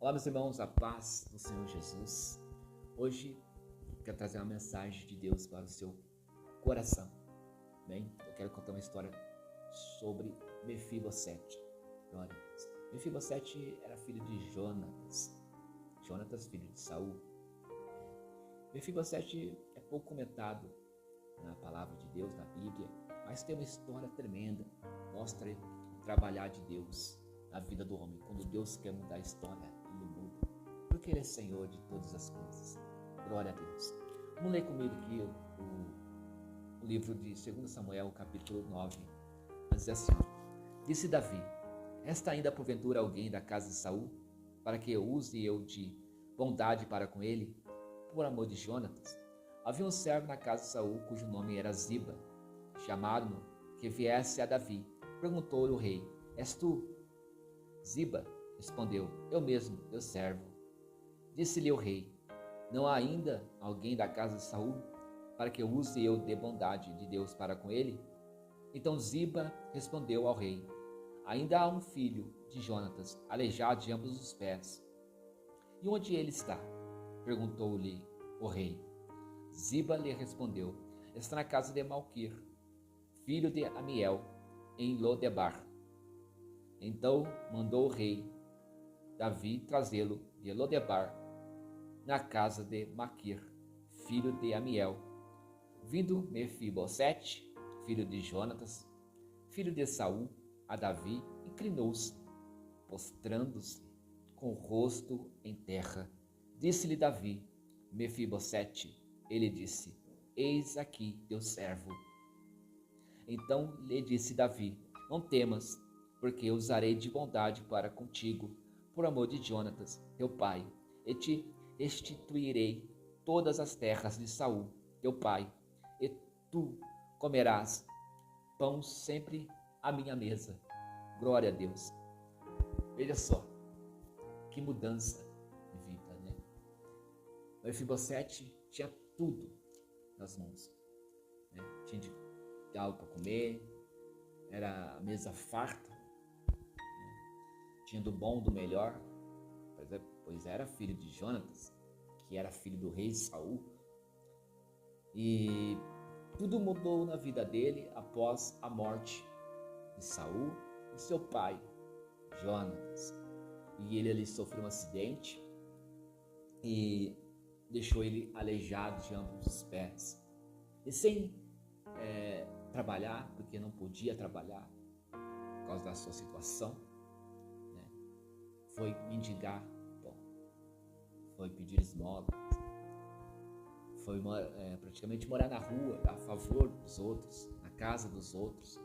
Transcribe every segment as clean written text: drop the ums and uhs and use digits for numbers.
Olá, meus irmãos, a paz do Senhor Jesus. Hoje eu quero trazer uma mensagem de Deus para o seu coração. Bem, eu quero contar uma história sobre Mefibosete. Glória a Deus. Mefibosete era filho de Jonatas, filho de Saul. Mefibosete é pouco comentado na palavra de Deus, na Bíblia, mas tem uma história tremenda. Mostra o trabalhar de Deus na vida do homem. Quando Deus quer mudar a história, Ele muda, porque Ele é Senhor de todas as coisas. Glória a Deus. Vamos ler comigo aqui o livro de 2 Samuel, capítulo 9. Diz assim: Disse Davi: Resta ainda porventura alguém da casa de Saul, para que eu use eu de bondade para com ele, por amor de Jonatas? Havia um servo na casa de Saul, cujo nome era Ziba. Chamaram-no que viesse a Davi. Perguntou-lhe o rei: És tu, Ziba? Respondeu: Eu mesmo, teu servo. Disse-lhe o rei: Não há ainda alguém da casa de Saul, para que eu use eu de bondade de Deus para com ele? Então Ziba respondeu ao rei: Ainda há um filho de Jonatas, aleijado de ambos os pés. E onde ele está? Perguntou-lhe o rei. Ziba lhe respondeu: Está na casa de Malquir, filho de Amiel, em Lodebar. Então mandou o rei Davi trazê-lo de Lodebar, na casa de Maquir, filho de Amiel. Vindo Mefibosete, filho de Jonatas, filho de Saul, a Davi, inclinou-se, postrando-se com o rosto em terra. Disse-lhe Davi: Mefibosete. Ele disse: Eis aqui teu servo. Então lhe disse Davi: Não temas, porque eu usarei de bondade para contigo, por amor de Jonatas, teu pai, e te restituirei todas as terras de Saul, teu pai, e tu comerás pão sempre à minha mesa. Glória a Deus. Veja só, que mudança de vida, né? Mefibosete tinha tudo nas mãos, né? Tinha algo para comer, era a mesa farta, tinha do bom, do melhor, pois era filho de Jonatas, que era filho do rei Saul. E tudo mudou na vida dele após a morte de Saul e seu pai, Jonatas. E ele ali sofreu um acidente e deixou ele aleijado de ambos os pés. E sem trabalhar, porque não podia trabalhar por causa da sua situação, foi mendigar pão, foi pedir esmola, foi praticamente morar na rua, a favor dos outros, na casa dos outros.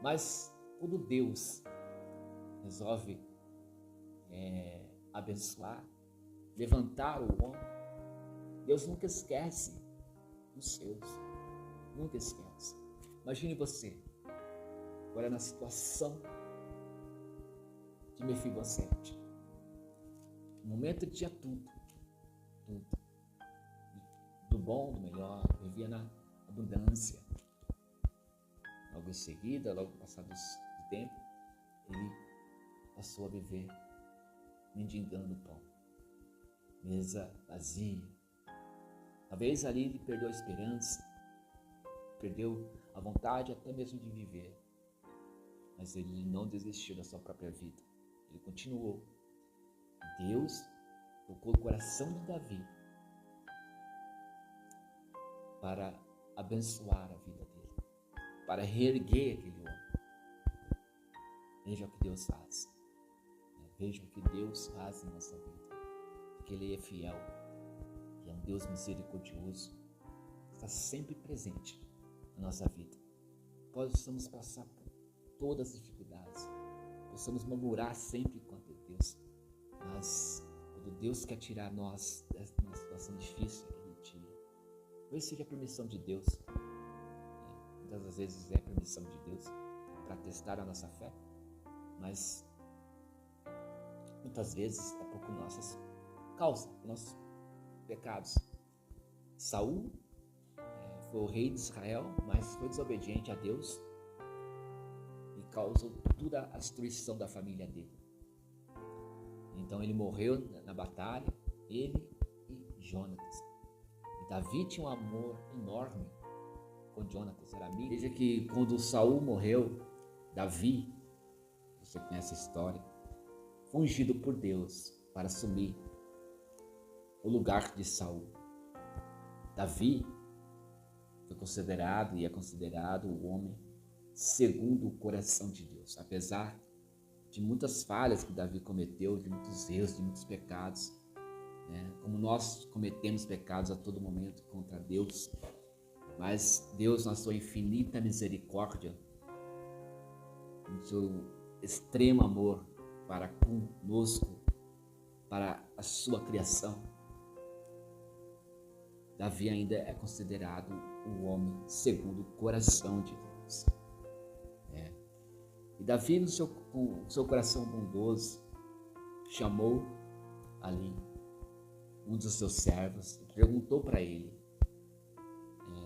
Mas quando Deus resolve abençoar, levantar o homem, Deus nunca esquece os seus, nunca esquece. Imagine você agora na situação de Mefibosete. No momento ele tinha tudo, do bom, do melhor, vivia na abundância. Logo em seguida, logo passado do tempo, ele passou a viver mendigando pão, mesa vazia. Talvez ali ele perdeu a esperança, perdeu a vontade até mesmo de viver, mas ele não desistiu da sua própria vida. Ele continuou. Deus tocou o coração de Davi para abençoar a vida dele, para reerguer aquele homem. Veja o que Deus faz. Veja o que Deus faz em nossa vida. Porque Ele é fiel. Ele é um Deus misericordioso. Está sempre presente na nossa vida. Possamos passar por todas as dificuldades. Possamos murmurar sempre contra Deus, mas quando Deus quer tirar nós dessa situação difícil, Ele tira. Talvez seja a permissão de Deus, muitas das vezes é a permissão de Deus para testar a nossa fé, mas muitas vezes é por nossas causas, por nossos pecados. Saul foi o rei de Israel, mas foi desobediente a Deus e causou toda a destruição da família dele. Então ele morreu na batalha, ele e Jonatas. E Davi tinha um amor enorme com Jonatas, era amigo. Veja que quando Saul morreu, Davi, você conhece a história, foi ungido por Deus para assumir o lugar de Saul. Davi foi considerado e é considerado o homem segundo o coração de Deus, apesar de muitas falhas que Davi cometeu, de muitos erros, de muitos pecados, né? Como nós cometemos pecados a todo momento contra Deus, mas Deus, na sua infinita misericórdia, no seu extremo amor para conosco, para a sua criação, Davi ainda é considerado o homem segundo o coração de Deus. E Davi, com o seu coração bondoso, chamou ali um dos seus servos e perguntou para ele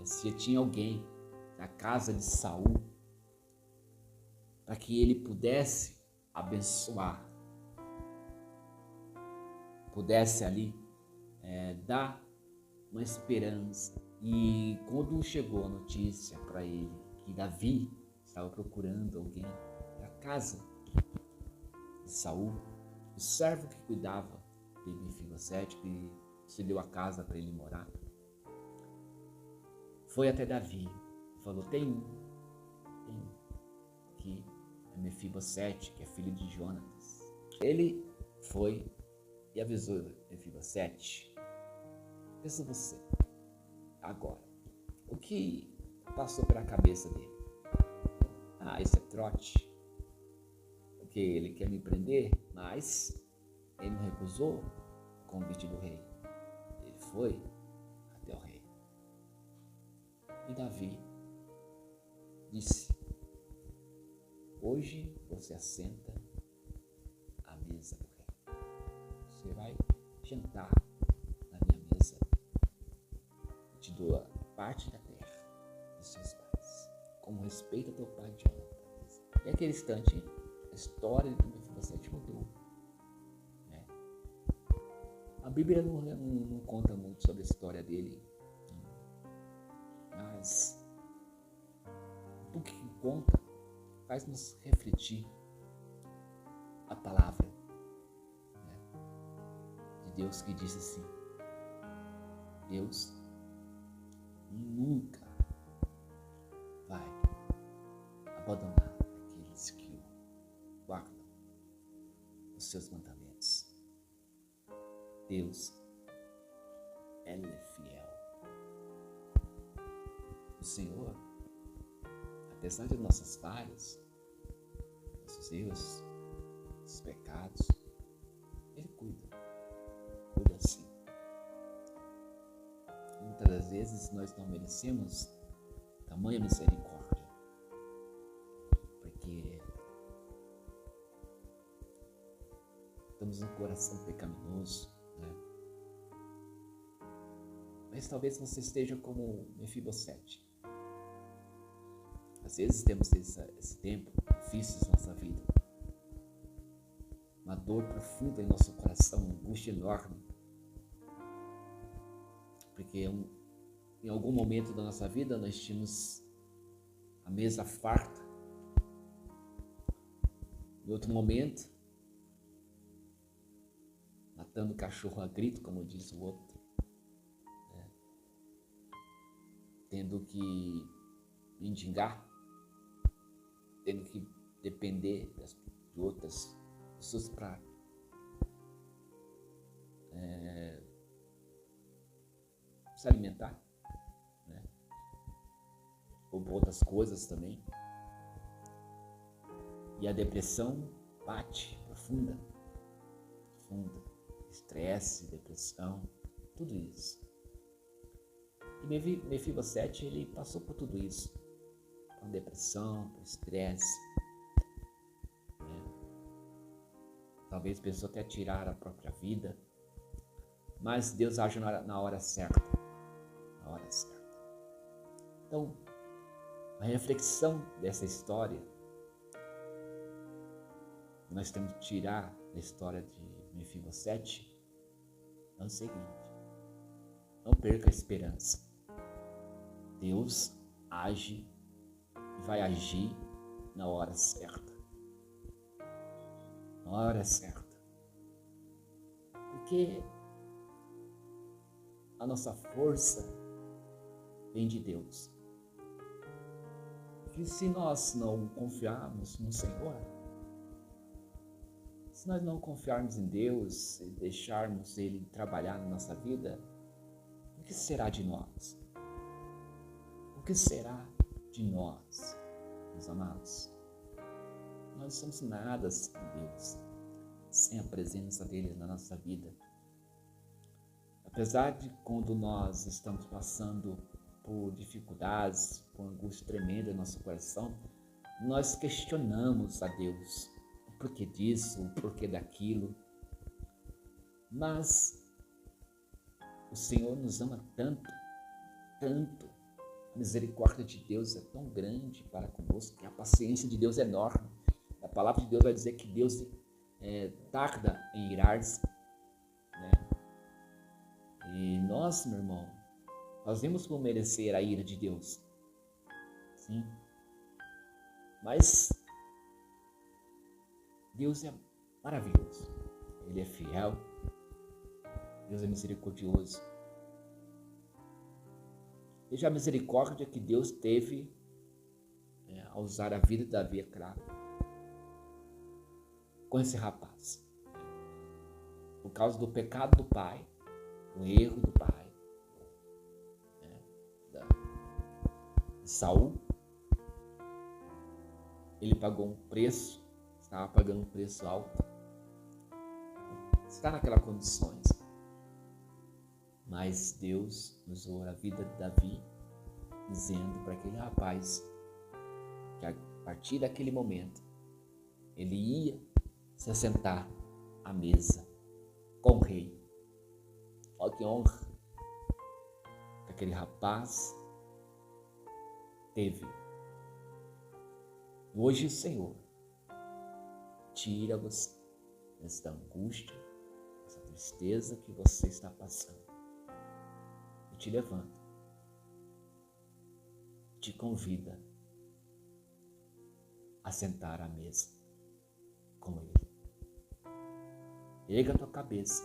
se tinha alguém na casa de Saul para que ele pudesse abençoar, pudesse ali dar uma esperança. E quando chegou a notícia para ele que Davi estava procurando alguém para a casa de Saul, o servo que cuidava de Mefibosete, que cedeu a casa para ele morar, foi até Davi e falou: tem um que é Mefibosete, que é filho de Jonatas. Ele foi e avisou Mefibosete: pensa você agora, o que passou pela cabeça dele? Isso é trote, porque ele quer me prender, mas ele não recusou o convite do rei. Ele foi até o rei. E Davi disse: hoje você assenta à mesa do rei. Você vai jantar na minha mesa. Eu te dou a parte da terra dos seus pais, como respeito ao teu pai Jonatas. E naquele instante, a história de Mefibosete mudou. A Bíblia não conta muito sobre a história dele, mas o que conta faz-nos refletir a palavra de Deus, que disse assim: Deus nunca vai abandonar aqueles que o guardam os seus mandamentos. Deus, Ele é fiel. O Senhor, apesar de nossas falhas, nossos erros, nossos pecados, Ele cuida sim. Muitas das vezes nós não merecemos tamanha misericórdia, porque estamos no coração pecaminoso, mas talvez você esteja como Mefibosete. Às vezes temos esse tempo difícil em nossa vida, uma dor profunda em nosso coração, uma angústia enorme, porque em algum momento da nossa vida nós tínhamos a mesa farta, em outro momento matando cachorro a grito, como diz o outro, tendo que mendigar, tendo que depender de outras pessoas para se alimentar, ou por outras coisas também. E a depressão bate profunda, estresse, depressão, tudo isso. E Mefibosete, ele passou por tudo isso, por depressão, por estresse, talvez pensou até tirar a própria vida, mas Deus age na hora certa, Então, a reflexão dessa história, nós temos que tirar da história de Mefibosete, é o seguinte: não perca a esperança. Deus age e vai agir na hora certa. Na hora certa. Porque a nossa força vem de Deus. E se nós não confiarmos no Senhor, se nós não confiarmos em Deus e deixarmos Ele trabalhar na nossa vida, o que será de nós? O que será de nós, meus amados? Nós não somos nada sem Deus, sem a presença dEle na nossa vida. Apesar de quando nós estamos passando por dificuldades, por angústia tremenda no nosso coração, nós questionamos a Deus o porquê disso, o porquê daquilo. Mas o Senhor nos ama tanto, tanto. A misericórdia de Deus é tão grande para conosco, que a paciência de Deus é enorme. A palavra de Deus vai dizer que Deus tarda em irar-se, né? E nós, meu irmão, fazemos por merecer a ira de Deus. Sim. Mas Deus é maravilhoso. Ele é fiel. Deus é misericordioso. Veja a misericórdia que Deus teve ao usar a vida de Davi, é claro, com esse rapaz. Por causa do pecado do pai, do erro do pai, de Saul, ele pagou um preço, estava pagando um preço alto. Está naquelas condições. Mas Deus usou a vida de Davi, dizendo para aquele rapaz que a partir daquele momento ele ia se assentar à mesa com o rei. Olha que honra que aquele rapaz teve. Hoje o Senhor tira você dessa angústia, dessa tristeza que você está passando. E te levanta. Te convida a sentar à mesa com Ele. Erga a tua cabeça.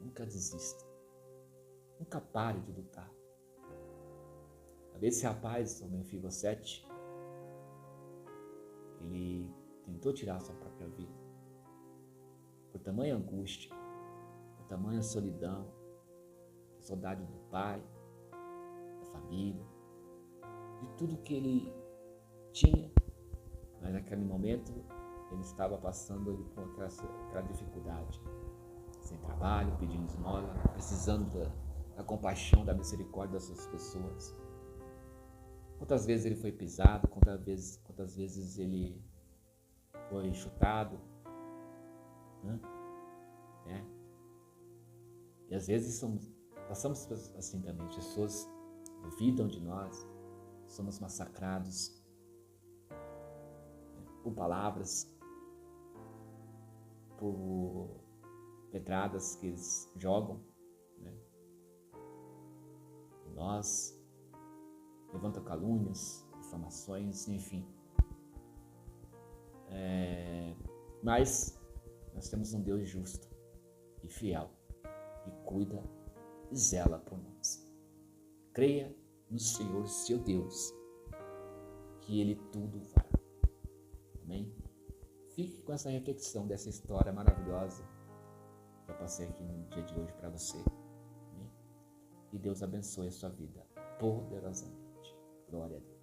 Nunca desista. Nunca pare de lutar. Esse rapaz, o Mefibosete, ele tentou tirar a sua própria vida. Por tamanha angústia, por tamanha solidão, por saudade do pai, da família, de tudo que ele tinha. Mas naquele momento ele estava passando por aquela dificuldade. Sem trabalho, pedindo esmola, precisando da compaixão, da misericórdia dessas pessoas. Quantas vezes ele foi pisado, quantas vezes ele foi chutado, né? E às vezes passamos assim também, pessoas duvidam de nós, somos massacrados por palavras, por pedradas que eles jogam, né? E nós levantam calúnias, difamações, enfim. Mas nós temos um Deus justo e fiel, que cuida e zela por nós. Creia no Senhor, seu Deus, que Ele tudo fará. Amém? Fique com essa reflexão dessa história maravilhosa que eu passei aqui no dia de hoje para você. Amém? E Deus abençoe a sua vida poderosamente. Glória a Deus.